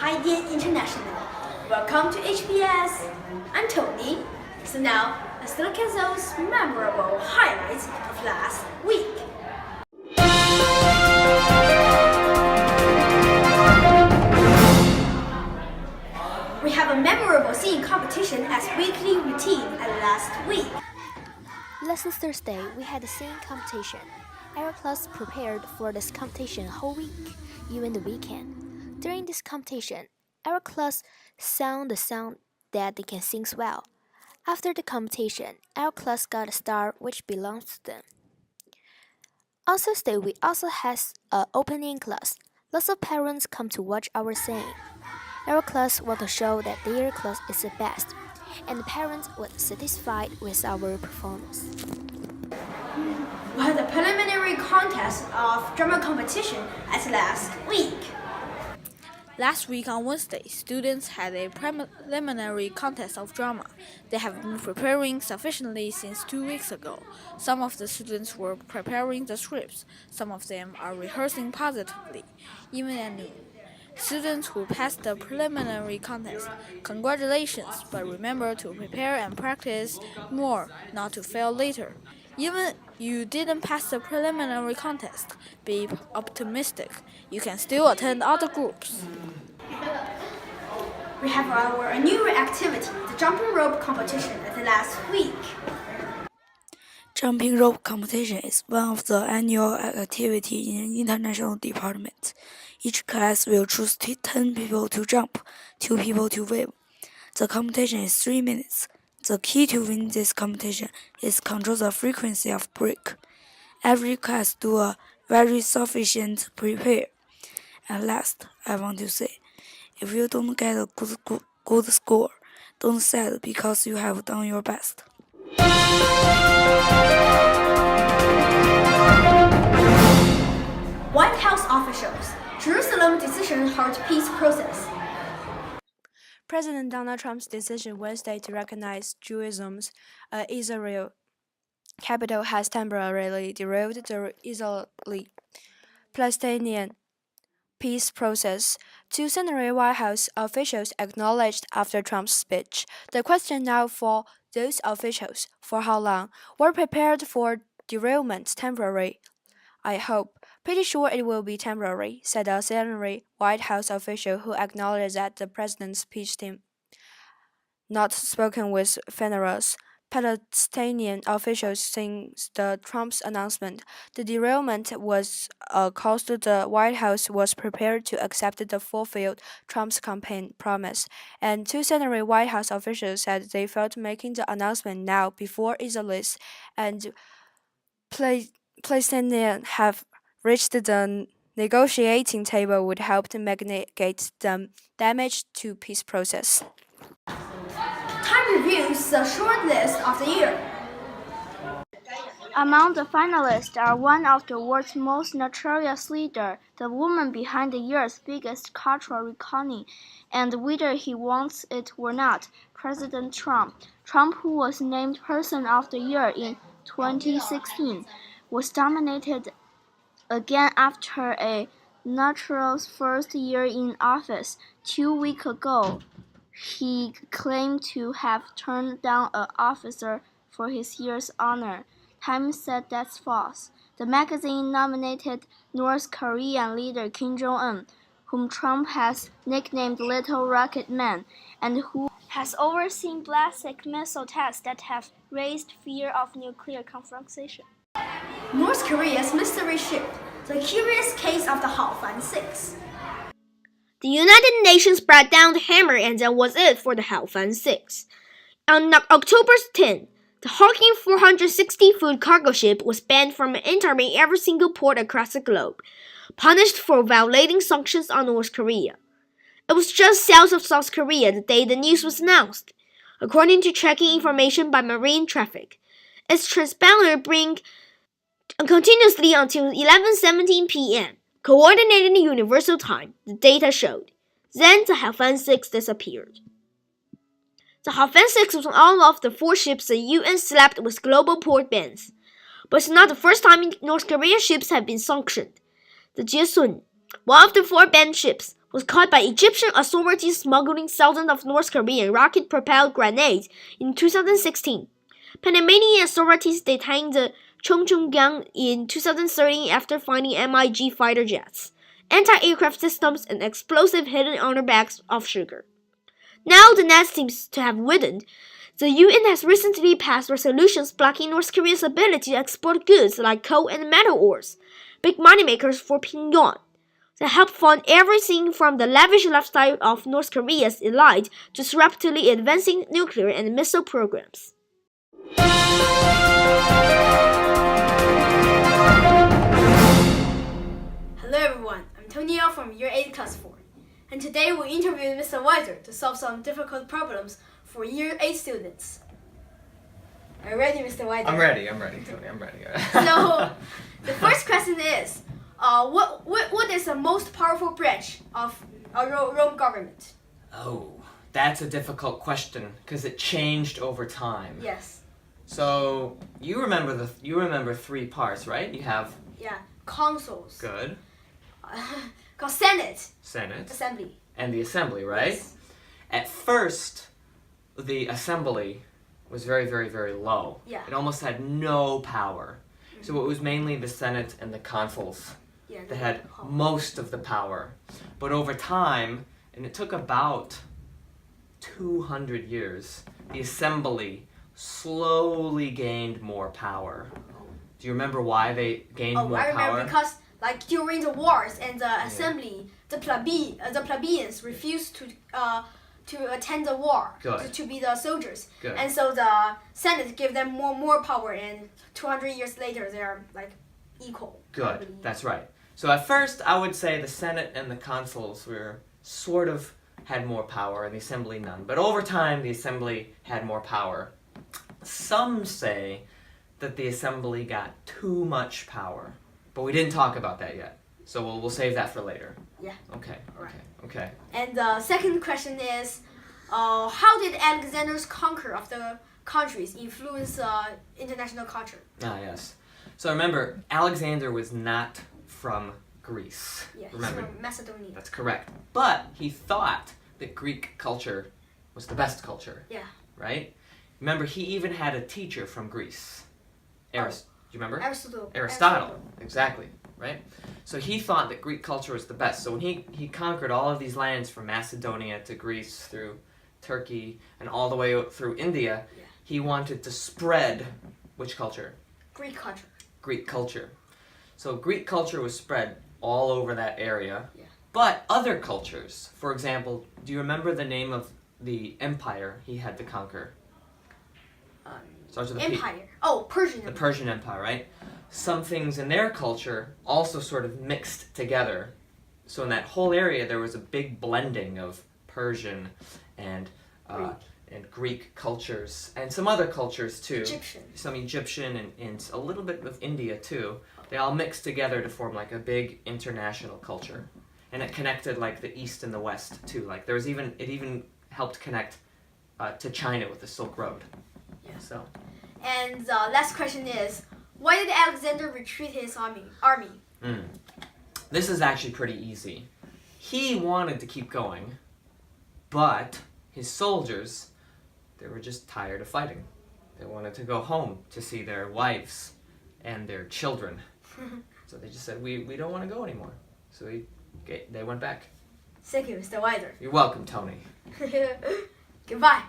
Haidian International. Welcome to HBS. I'm Tony. So now, let's look at those memorable highlights of last week. We have a memorable singing competition as weekly routine at last week. Last Thursday, we had a singing competition. Our class prepared for this competition whole week, even the weekend. During this competition, our class sang the song that they can sing well. After the competition, our class got a star which belongs to them. On Thursday, we also had an opening class. Lots of parents come to watch our singing. Our class want to show that their class is the best, and the parents were satisfied with our performance. We had a preliminary contest of drama competition at last week. Last week on Wednesday, students had a preliminary contest of drama. They have been preparing sufficiently since 2 weeks ago. Some of the students were preparing the scripts. Some of them are rehearsing positively, even at noon. Students who passed the preliminary contest, congratulations, but remember to prepare and practice more, not to fail later. Even you didn't pass the preliminary contest, be optimistic. You can still attend other groups. We have our new activity, the jumping rope competition at last week. Jumping rope competition is one of the annual activities in an international department. Each class will choose 10 people to jump, 2 people to wave. The competition is 3 minutes. The key to win this competition is control the frequency of break. Every class do a very sufficient prepare. And last, I want to say, if you don't get a good score, don't sad because you have done your best. White House officials. Jerusalem decision halt peace process. President Donald Trump's decision Wednesday to recognize Jerusalem's Israel capital has temporarily derailed the Israeli-Palestinian peace process. Two senior White House officials acknowledged after Trump's speech. The question now for those officials, for how long, were prepared for derailment temporary. I hope. Pretty sure it will be temporary, said a senior White House official who acknowledged that the president's speech team not spoken with generous Palestinian officials since the Trump's announcement. The derailment was caused the White House was prepared to accept the fulfilled Trump's campaign promise, and two senior White House officials said they felt making the announcement now before Israelis and Palestinians have reached the negotiating table would help to mitigate the damage to peace process. Time reviews the short list of the year. Among the finalists are one of the world's most notorious leaders, the woman behind the year's biggest cultural reckoning, and whether he wants it or not, President Trump. Trump, who was named Person of the Year in 2016, was nominated again after a notorious first year in office. 2 weeks ago, he claimed to have turned down an officer for his year's honor. Time said that's false. The magazine nominated North Korean leader Kim Jong-un, whom Trump has nicknamed Little Rocket Man, and who has overseen ballistic missile tests that have raised fear of nuclear confrontation. North Korea's mystery ship, the curious case of the Haidian 6. The United Nations brought down the hammer, and that was it for the Haidian 6. On October 10, the Haidian 460-foot cargo ship was banned from entering every single port across the globe, punished for violating sanctions on North Korea. It was just south of South Korea the day the news was announced. According to tracking information by Marine Traffic, its transponder blinked continuously until 11:17 p.m. Coordinated Universal Time, the data showed. Then the Haidian 6 disappeared. The Haidian 6 was one of the 4 ships the UN slapped with global port bans. But it's not the first time North Korean ships have been sanctioned. The Jesun, one of the 4 banned ships, was caught by Egyptian authorities smuggling thousands of North Korean rocket-propelled grenades in 2016. Panamanian authorities detained the Chongchung in 2013 after finding MiG fighter jets, anti-aircraft systems, and explosive hidden under bags of sugar. Now the net seems to have widened. The UN has recently passed resolutions blocking North Korea's ability to export goods like coal and metal ores, big moneymakers for Pyongyang. They help fund everything from the lavish lifestyle of North Korea's elite to its rapidly advancing nuclear and missile programs. Hello everyone, I'm Tonia from Year 8 Class 4, and today we interviewed Mr. Weiser to solve some difficult problems for Year 8 students. Are you ready, Mr. Weiser? I'm ready, Tony, I'm ready. So, the first question is, what is the most powerful branch of Rome government? Oh, that's a difficult question because it changed over time. Yes. So you remember three parts, right? You have Consuls. good, Called Senate. Senate, Assembly. and the Assembly, right? Yes. At first, the Assembly was very, very, very low. Yeah. It almost had no power. So it was mainly the Senate and the consuls that had most of the power. But over time, and it took about 200 years, the Assembly slowly gained more power. Do you remember why they gained more I remember power? because during the wars and the assembly, the plebeians refused to attend the war to be the soldiers. Good. And so the Senate gave them more power, and 200 years later they are equal. I Good, believe. that's right. So at first I would say the Senate and the consuls were sort of had more power and the Assembly none. But over time the Assembly had more power. Some say that the Assembly got too much power, but we didn't talk about that yet. So we'll save that for later. Yeah. Okay. Alright. Okay. And the second question is, how did Alexander's conquer of the countries influence international culture? Ah, yes. So remember, Alexander was not from Greece. Yeah, he's Remember? from Macedonia. That's correct. But he thought that Greek culture was the best culture. Yeah. Right? Remember, he even had a teacher from Greece. Do you remember? Aristotle. Exactly. Right? So he thought that Greek culture was the best. So when he conquered all of these lands from Macedonia to Greece through Turkey and all the way through India, he wanted to spread which culture? Greek culture. Greek culture. So Greek culture was spread all over that area. Yeah. But other cultures, for example, do you remember the name of the empire he had to conquer? Starts with a P. Empire. Oh, Persian The Empire. Persian Empire, right? Some things in their culture also sort of mixed together. So in that whole area, there was a big blending of Persian and Greek cultures, and some other cultures too. Egyptian. Some Egyptian and a little bit of India too. They all mixed together to form like a big international culture, and it connected like the East and the West too. Like it even helped connect to China with the Silk Road. Yeah. So. And the last question is, why did Alexander retreat his army? This is actually pretty easy. He wanted to keep going, but his soldiers, they were just tired of fighting. They wanted to go home to see their wives and their children. So they just said, we don't want to go anymore. So they went back. Thank you, Mr. Weiser. You're welcome, Tony. Goodbye.